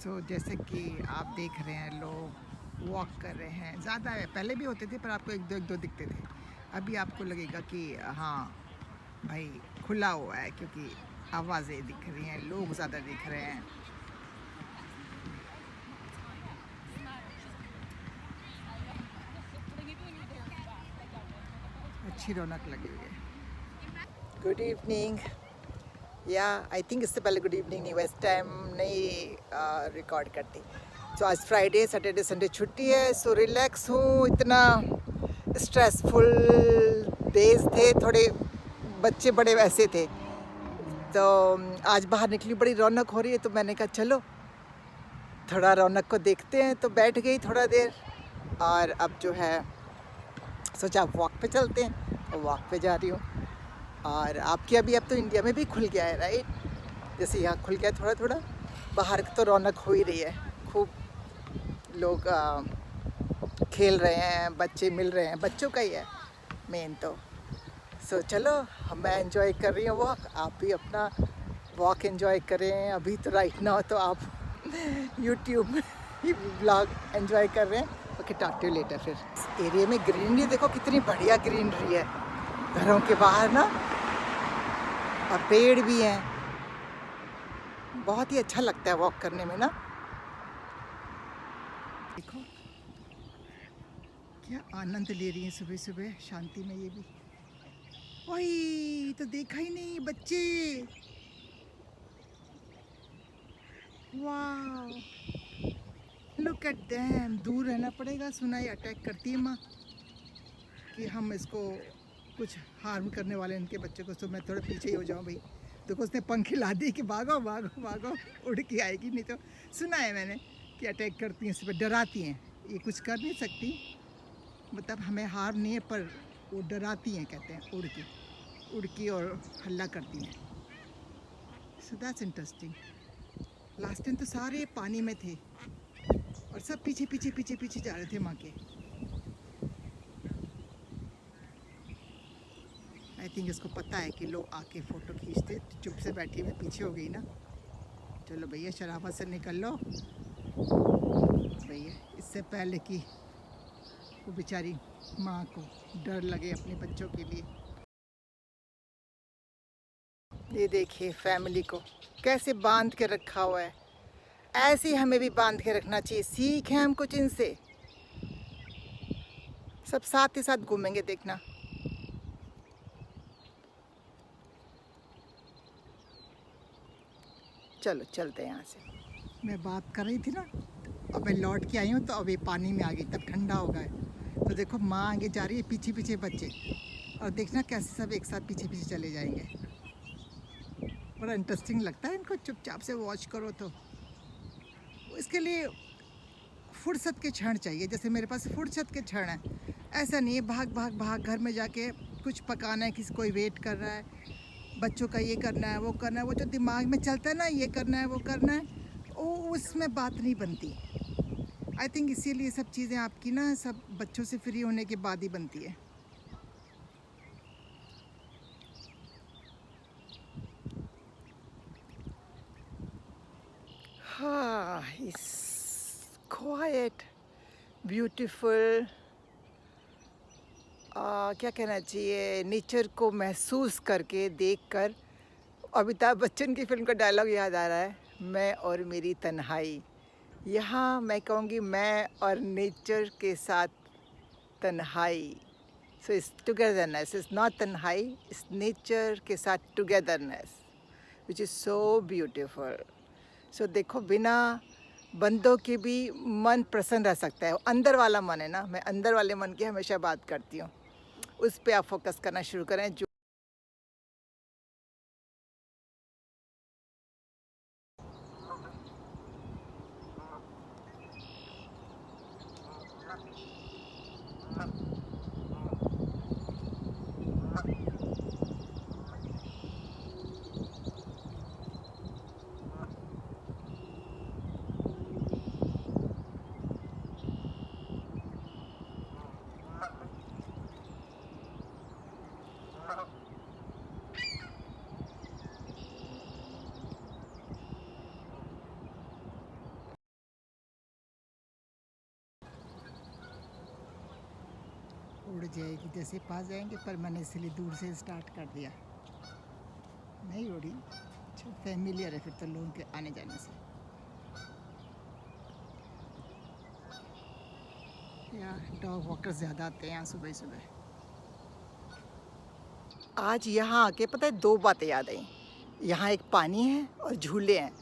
जैसे कि आप देख रहे हैं लोग वॉक कर रहे हैं, ज़्यादा है, पहले भी होते थे पर आपको एक दो दिखते थे। अभी आपको लगेगा कि हाँ भाई खुला हुआ है, क्योंकि आवाज़ें दिख रही हैं, लोग ज़्यादा दिख रहे हैं। अच्छी रौनक लगी हुई है। गुड इवनिंग, या आई थिंक इससे पहले गुड इवनिंग नहीं, वैसे टाइम नहीं रिकॉर्ड करती। तो आज फ्राइडे सैटरडे संडे छुट्टी है, सो रिलैक्स हूँ। इतना स्ट्रेसफुल डेज थे, थोड़े बच्चे बड़े वैसे थे, तो आज बाहर निकली, बड़ी रौनक हो रही है, तो मैंने कहा चलो थोड़ा रौनक को देखते हैं। तो बैठ गई थोड़ा देर, और अब जो है सोचा वॉक पे चलते हैं, और वॉक पे जा रही हूँ। और आपके अभी अब तो इंडिया में भी खुल गया है राइट, जैसे यहाँ खुल गया थोड़ा थोड़ा, बाहर तो रौनक हो ही रही है, खूब लोग खेल रहे हैं, बच्चे मिल रहे हैं, बच्चों का ही है मेन तो। सो चलो, मैं एंजॉय कर रही हूँ वॉक, आप भी अपना वॉक एंजॉय करें। अभी तो राइट ना हो तो आप यूट्यूब ब्लॉग एंजॉय कर रहे हैं। Okay, talk to you later. फिर इस एरिया में ग्रीनरी देखो, कितनी बढ़िया ग्रीनरी है घरों के बाहर ना, और पेड़ भी हैं, बहुत ही अच्छा लगता है वॉक करने में ना। देखो क्या आनंद ले रही हैं सुबह सुबह शांति में ये भी। वही तो देखा ही नहीं बच्चे, वाह लुक एट देम। दूर रहना पड़ेगा, सुना ही अटैक करती है माँ कि हम इसको कुछ हार्म करने वाले इनके बच्चे को, तो मैं थोड़ा पीछे ही हो जाऊँ भाई। देखो उसने पंख हिला दी कि भागो भागो भागो, उड़ के आएगी। नहीं तो सुना है मैंने कि अटैक करती हैं, इस पर डराती हैं। ये कुछ कर नहीं सकती, मतलब हमें हार्म नहीं है, पर वो डराती हैं, कहते हैं उड़ की और हल्ला करती हैं। So that's interesting. Last time तो सारे पानी में थे और सब पीछे पीछे पीछे पीछे जा रहे थे माँ के। आई थिंक इसको पता है कि लोग आके फ़ोटो खींचते, चुप से बैठी हुई पीछे हो गई ना। चलो भैया शराफत से निकल लो भैया, इससे पहले कि वो बेचारी माँ को डर लगे अपने बच्चों के लिए। ये देखिए फैमिली को कैसे बांध के रखा हुआ है, ऐसे हमें भी बांध के रखना चाहिए। सीख है हम कुछ इनसे, सब साथ ही साथ घूमेंगे, देखना। चलो चलते हैं यहाँ से। मैं बात कर रही थी ना, अब मैं लौट के आई हूँ, तो अब ये पानी में आ गई, तब ठंडा हो गया है। तो देखो माँ आगे जा रही है, पीछे पीछे बच्चे, और देखना कैसे सब एक साथ पीछे पीछे चले जाएंगे। बड़ा इंटरेस्टिंग लगता है इनको, चुपचाप से वॉच करो। तो इसके लिए फुर्सत के क्षण चाहिए, जैसे मेरे पास फुर्सत के क्षण है। ऐसा नहीं है भाग भाग भाग घर में जाके कुछ पकाना है, किसी कोई वेट कर रहा है, बच्चों का ये करना है वो करना है, वो जो दिमाग में चलता है ना, ये करना है वो करना है, वो उसमें बात नहीं बनती। आई थिंक इसीलिए सब चीज़ें आपकी ना, सब बच्चों से फ्री होने के बाद ही बनती है। हाँ, इट्स क्वाइट ब्यूटीफुल। क्या कहना चाहिए, नेचर को महसूस करके देखकर अमिताभ बच्चन की फिल्म का डायलॉग याद आ रहा है, मैं और मेरी तन्हाई। यहाँ मैं कहूँगी मैं और नेचर के साथ तन्हाई। So it's togetherness, it's not तन्हाई, इट्स नेचर के साथ togetherness, which is so beautiful. So देखो, बिना बंदों के भी मन प्रसन्न रह सकता है। अंदर वाला मन है ना, मैं अंदर वाले मन की हमेशा बात करती हूँ, उस पर आप फोकस करना शुरू करें। जो उड़ जाएगी जैसे पास जाएंगे, पर मैंने इसलिए दूर से स्टार्ट कर दिया। नहीं उड़ी, अच्छा फैमिलियर है फिर तो लोगों के आने जाने से। या डॉग वॉकर्स ज़्यादा आते हैं यहाँ सुबह सुबह। आज यहाँ आके पता है 2 बातें याद आई। यहाँ एक पानी है और झूले हैं।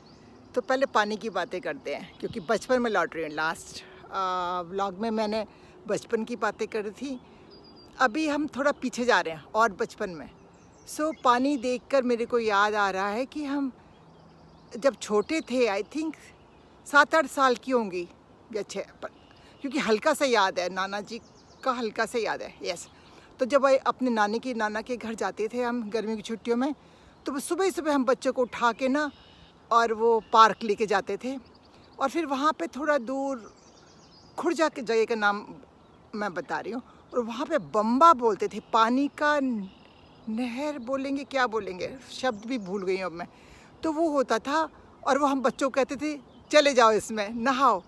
तो पहले पानी की बातें करते हैं, क्योंकि बचपन में लौट रही हूँ। लास्ट व्लॉग में मैंने बचपन की बातें करी थी, अभी हम थोड़ा पीछे जा रहे हैं और बचपन में। सो पानी देखकर मेरे को याद आ रहा है कि हम जब छोटे थे, आई थिंक 7-8 साल की होंगी या 6, क्योंकि हल्का सा याद है, नाना जी का हल्का सा याद है। यस, तो जब अपने नाना के घर जाते थे हम गर्मी की छुट्टियों में, तो सुबह सुबह हम बच्चों को उठा के ना और वो पार्क लेके जाते थे। और फिर वहाँ पे थोड़ा दूर खुर्जा के जगह का नाम मैं बता रही हूँ, और वहाँ पे बम्बा बोलते थे, पानी का नहर बोलेंगे क्या बोलेंगे, शब्द भी भूल गई हूँ अब मैं। तो वो होता था और वो हम बच्चों को कहते थे चले जाओ इसमें नहाओ।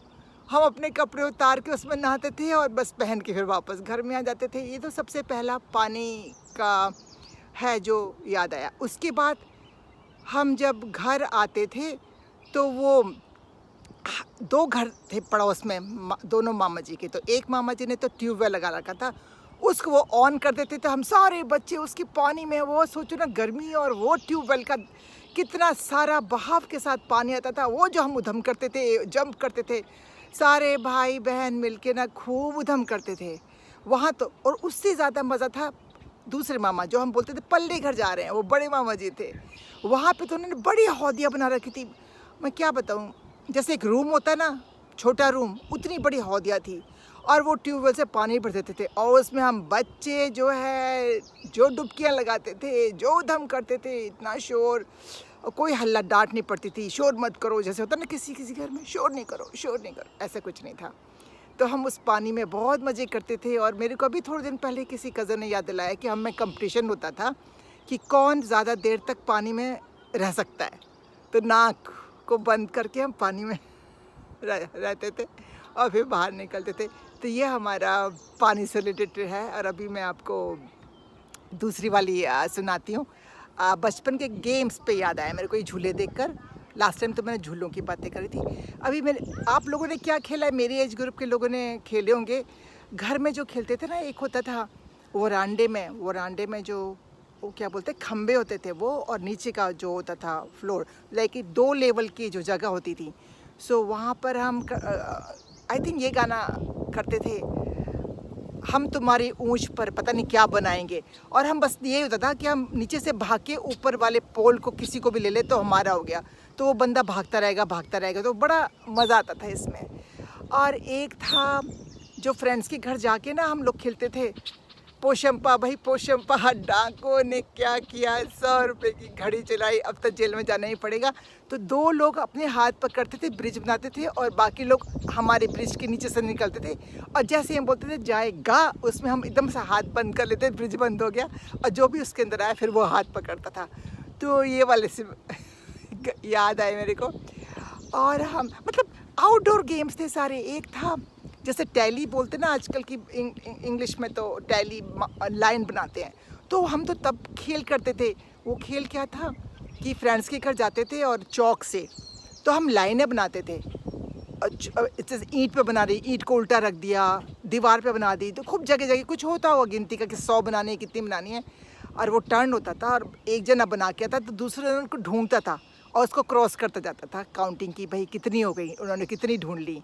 हम अपने कपड़े उतार के उसमें नहाते थे और बस पहन के फिर वापस घर में आ जाते थे। ये तो सबसे पहला पानी का है जो याद आया। उसके बाद हम जब घर आते थे तो वो 2 घर थे पड़ोस में, दोनों मामा जी के। तो एक मामा जी ने तो ट्यूबवेल लगा रखा था, उसको वो ऑन कर देते थे, हम सारे बच्चे उसके पानी में, वो सोचो ना गर्मी, और वो ट्यूबवेल का कितना सारा बहाव के साथ पानी आता था, वो जो हम उधम करते थे, जंप करते थे, सारे भाई बहन मिलके ना खूब उधम करते थे वहाँ। तो और उससे ज़्यादा मज़ा था दूसरे मामा, जो हम बोलते थे पल्ले घर जा रहे हैं, वो बड़े मामा जी थे। वहाँ पे तो उन्होंने बड़ी हौदियाँ बना रखी थी, मैं क्या बताऊँ, जैसे एक रूम होता है ना, छोटा रूम, उतनी बड़ी हौदियाँ थी। और वो ट्यूबवेल से पानी भर देते थे और उसमें हम बच्चे जो है जो डुबकियाँ लगाते थे, जो उधम करते थे, इतना शोर, और कोई हल्ला, डांट नहीं पड़ती थी, शोर मत करो, जैसे होता ना किसी किसी घर में, शोर नहीं करो, शोर नहीं करो, ऐसा कुछ नहीं था। तो हम उस पानी में बहुत मज़े करते थे। और मेरे को अभी थोड़े दिन पहले किसी कज़न ने याद दिलाया कि हम में कंपटीशन होता था कि कौन ज़्यादा देर तक पानी में रह सकता है। तो नाक को बंद करके हम पानी में रहते थे और फिर बाहर निकलते थे। तो ये हमारा पानी से रिलेटेड है। और अभी मैं आपको दूसरी वाली सुनाती हूँ। बचपन के गेम्स पे याद आया मेरे को ये झूले देखकर। लास्ट टाइम तो मैंने झूलों की बातें करी थी। अभी आप लोगों ने क्या खेला है, मेरी एज ग्रुप के लोगों ने खेले होंगे। घर में जो खेलते थे ना, एक होता था वरांडे में जो वो क्या बोलते हैं, खम्बे होते थे वो, और नीचे का जो होता था फ्लोर, लाइक 2 लेवल की जो जगह होती थी। सो वहाँ पर हम आई थिंक ये गाना करते थे, हम तुम्हारी ऊंच पर पता नहीं क्या बनाएंगे। और हम बस ये होता था कि हम नीचे से भाग के ऊपर वाले पोल को किसी को भी ले ले तो हमारा हो गया। तो वो बंदा भागता रहेगा, तो बड़ा मज़ा आता था इसमें। और एक था जो फ्रेंड्स के घर जाके ना हम लोग खेलते थे, पोशंपा। भाई पोशंपा, डाकों ने क्या किया, 100 रुपये की घड़ी चलाई, अब तक जेल में जाना ही पड़ेगा। तो 2 लोग अपने हाथ पकड़ते थे, ब्रिज बनाते थे, और बाकी लोग हमारे ब्रिज के नीचे से निकलते थे। और जैसे हम बोलते थे जाएगा, उसमें हम एकदम से हाथ बंद कर लेते, ब्रिज बंद हो गया, और जो भी उसके अंदर आया फिर वो हाथ पकड़ता था। तो ये वाले से याद आए मेरे को। और हम मतलब आउटडोर गेम्स थे सारे। एक था जैसे टैली बोलते ना आजकल की इंग्लिश में, तो टैली लाइन बनाते हैं, तो हम तो तब खेल करते थे। वो खेल क्या था कि फ्रेंड्स के घर जाते थे और चौक से तो हम लाइनें बनाते थे। ईंट पे बना रही, ईंट को उल्टा रख दिया, दीवार पे बना दी, तो खूब जगह जगह कुछ होता हुआ गिनती का कि 100 बनानी है, कितनी बनानी है। और वो टर्न होता था और एक जना बना के आता तो दूसरे जन को ढूंढता था और उसको क्रॉस करता जाता था, काउंटिंग की, भाई कितनी हो गई, उन्होंने कितनी ढूंढ ली।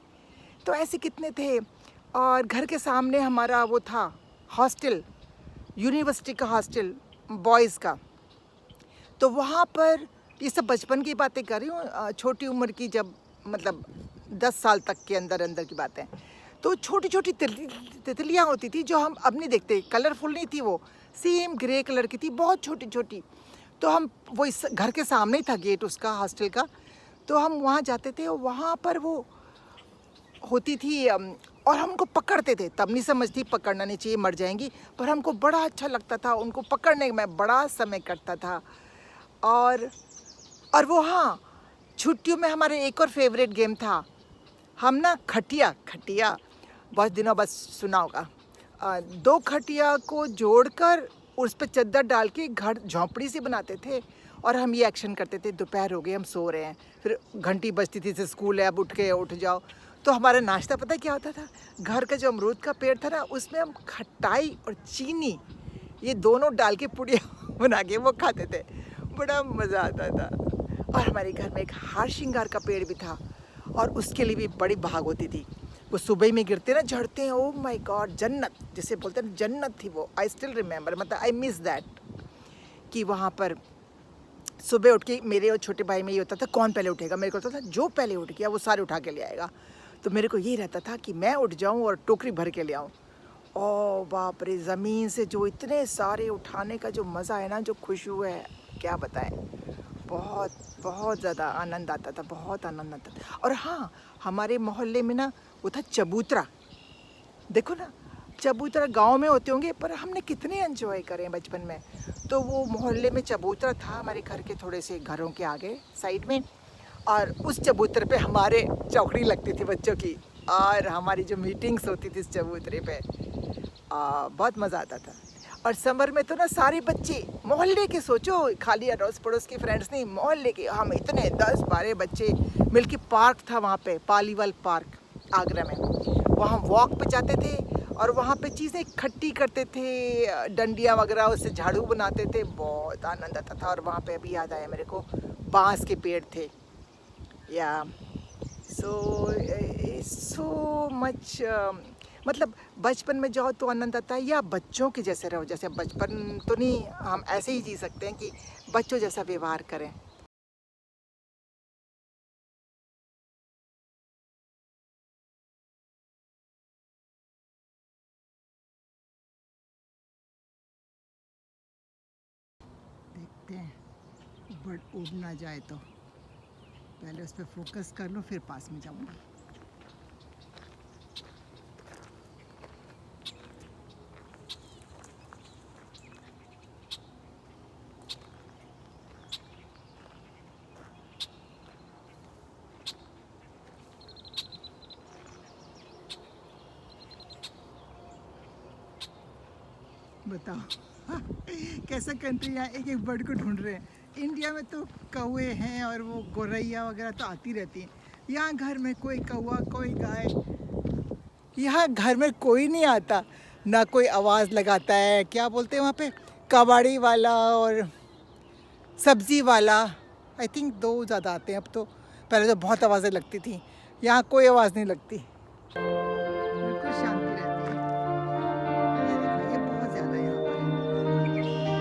तो ऐसे कितने थे। और घर के सामने हमारा वो था हॉस्टल, यूनिवर्सिटी का हॉस्टल बॉयज़ का। तो वहाँ पर ये सब बचपन की बातें कर रही हूँ, छोटी उम्र की, जब मतलब 10 साल तक के अंदर की बातें। तो छोटी छोटी तितलियाँ होती थी जो हम अब नहीं देखते, कलरफुल नहीं थी वो, सेम ग्रे कलर की थी, बहुत छोटी छोटी। तो हम वो इस घर के सामने ही था गेट उसका, हॉस्टल का। तो हम वहाँ जाते थे और वहाँ पर वो होती थी और हम उनको पकड़ते थे। तब नहीं समझती पकड़ना नहीं चाहिए, मर जाएंगी, पर हमको बड़ा अच्छा लगता था उनको पकड़ने में, बड़ा समय कटता था। और वो हाँ, छुट्टियों में हमारे एक और फेवरेट गेम था, हम ना खटिया बहुत दिनों बाद सुना होगा, दो खटिया को जोड़कर उस पर चद्दर डाल के घर झोंपड़ी से बनाते थे और हम ये एक्शन करते थे, दोपहर हो गई हम सो रहे हैं, फिर घंटी बजती थी से स्कूल है अब उठ जाओ। तो हमारा नाश्ता पता क्या होता था, घर का जो अमरूद का पेड़ था ना उसमें हम खटाई और चीनी ये दोनों डाल के पुड़िया बना के वो खाते थे, बड़ा मज़ा आता था। और हमारे घर में एक हार श्रृंगार का पेड़ भी था और उसके लिए भी बड़ी भाग होती थी। वो सुबह में गिरते ना, झड़ते हैं, ओह माय गॉड, जन्नत जिसे बोलते हैं जन्नत थी वो। आई स्टिल रिमेंबर, मतलब आई मिस दैट कि वहाँ पर सुबह उठ के मेरे और छोटे भाई में ये होता था कौन पहले उठेगा। मेरे को होता था जो पहले उठ गया वो सारे उठा के ले आएगा। तो मेरे को ये रहता था कि मैं उठ जाऊँ और टोकरी भर के ले आऊँ। ओ बाप रे, ज़मीन से जो इतने सारे उठाने का जो मज़ा है ना, जो खुशबू है, क्या बताएं, बहुत बहुत ज़्यादा आनंद आता था, बहुत आनंद आता था। और हाँ, हमारे मोहल्ले में ना वो था चबूतरा। देखो ना, चबूतरा गांव में होते होंगे पर हमने कितने एंजॉय करे हैं बचपन में। तो वो मोहल्ले में चबूतरा था हमारे घर के थोड़े से घरों के आगे साइड में, और उस चबूतरे पे हमारे चौकड़ी लगती थी बच्चों की, और हमारी जो मीटिंग्स होती थी इस चबूतरे पे, बहुत मज़ा आता था। और समर में तो ना सारे बच्चे मोहल्ले के, सोचो खाली अड़ोस पड़ोस के फ्रेंड्स नहीं, मोहल्ले के हम इतने 10-12 बच्चे मिलके, पार्क था वहाँ पे, पालीवाल पार्क आगरा में, वहाँ वॉक पे जाते थे और वहाँ पे चीज़ें इकट्ठी करते थे, डंडियाँ वगैरह, उससे झाड़ू बनाते थे, बहुत आनंद आता था। और वहाँ पे अभी याद आया मेरे को, बांस के पेड़ थे, या सो मच, मतलब बचपन में जाओ तो आनंद आता है, या बच्चों के जैसे रहो। जैसे बचपन तो नहीं, हम ऐसे ही जी सकते हैं कि बच्चों जैसा व्यवहार करें। देखते हैं बट उड़ ना जाए तो, पहले उस पर फोकस कर लो फिर पास में जाऊँगा। बताओ कैसा कंट्री, यहाँ एक एक बर्ड को ढूंढ रहे हैं। इंडिया में तो कौवे हैं और वो गौरैया वगैरह तो आती रहती हैं, यहाँ घर में कोई कौवा कोई गाय, यहाँ घर में कोई नहीं आता, ना कोई आवाज़ लगाता है। क्या बोलते हैं वहाँ पे, कबाड़ी वाला और सब्ज़ी वाला, आई थिंक 2 ज़्यादा आते हैं अब तो, पहले तो बहुत आवाज़ें लगती थी, यहाँ कोई आवाज़ नहीं लगती, बिल्कुल शांति रहती है। ये देखो, ये बहुत ज़्यादा यहाँ पर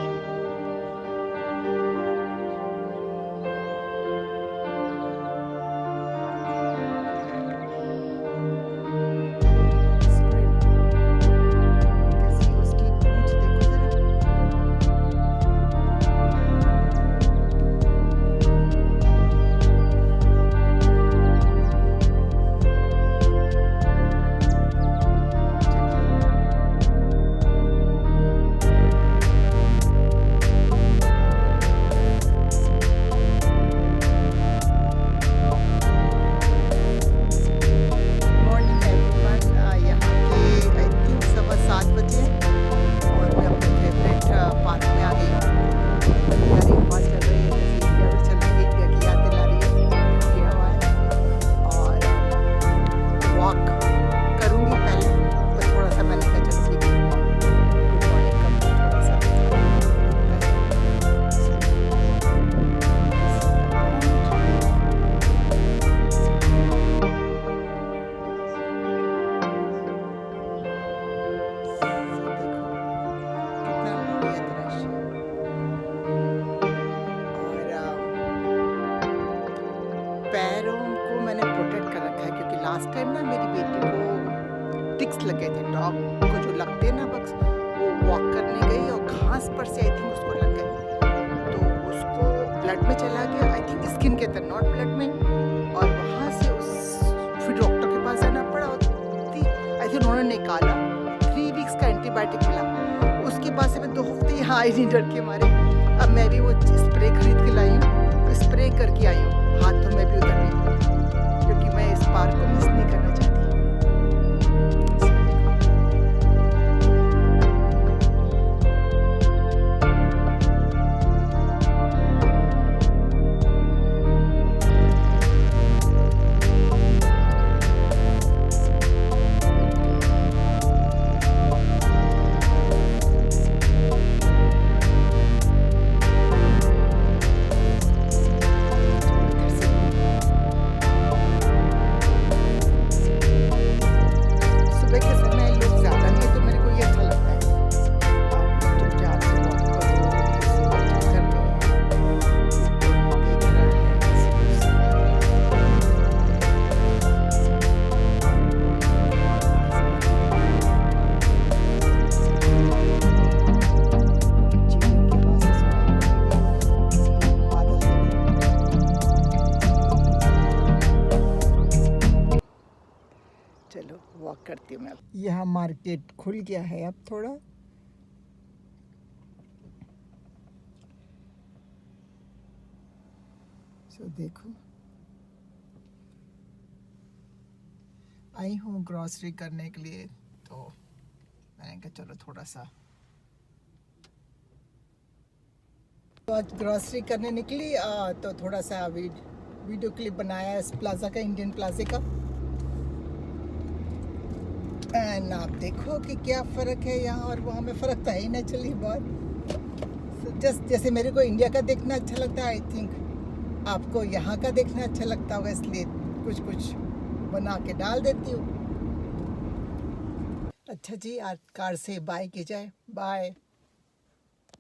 पैरों को मैंने प्रोटेक्ट कर रखा है, क्योंकि लास्ट टाइम ना मेरी बेटी को टिक्स लगे थे, डॉग को जो लगते हैं ना बग्स, वो वॉक करने गई और घास पर से आई थिंक उसको लग गए, तो उसको ब्लड में चला गया, आई थिंक स्किन के अंदर, नॉट ब्लड में, और वहाँ से फिर डॉक्टर के पास जाना पड़ा, आई थिंक उन्होंने निकाला, 3 वीक्स का एंटीबायोटिक मिला, उसके बाद से मैं 2 हफ्ते यहाँ आई नहीं डर के मारे। अब मैं भी वो स्प्रे खरीद के लाई हूँ, स्प्रे करके आई हूँ हाथों में भी उधर भी, क्योंकि मैं इस पार्क को मिस नहीं करना चाहती। चलो वॉक करती हूँ मैं। यहाँ मार्केट खुल गया है अब थोड़ा। सो देखो, आई हूँ ग्रॉसरी करने के लिए, तो मैंने कहा चलो थोड़ा सा। तो आज ग्रॉसरी करने निकली तो थोड़ा सा वीडियो क्लिप बनाया इस प्लाजा का, इंडियन प्लाजे का। एंड आप देखो कि क्या फ़र्क है यहाँ और वहाँ में। फ़र्क तो है ही नेचुरली बहुत। जस्ट जैसे मेरे को इंडिया का देखना अच्छा लगता है, आई थिंक आपको यहाँ का देखना अच्छा लगता होगा, इसलिए कुछ कुछ बना के डाल देती हूँ। अच्छा जी, आज कार से बाय की जाए। बाय।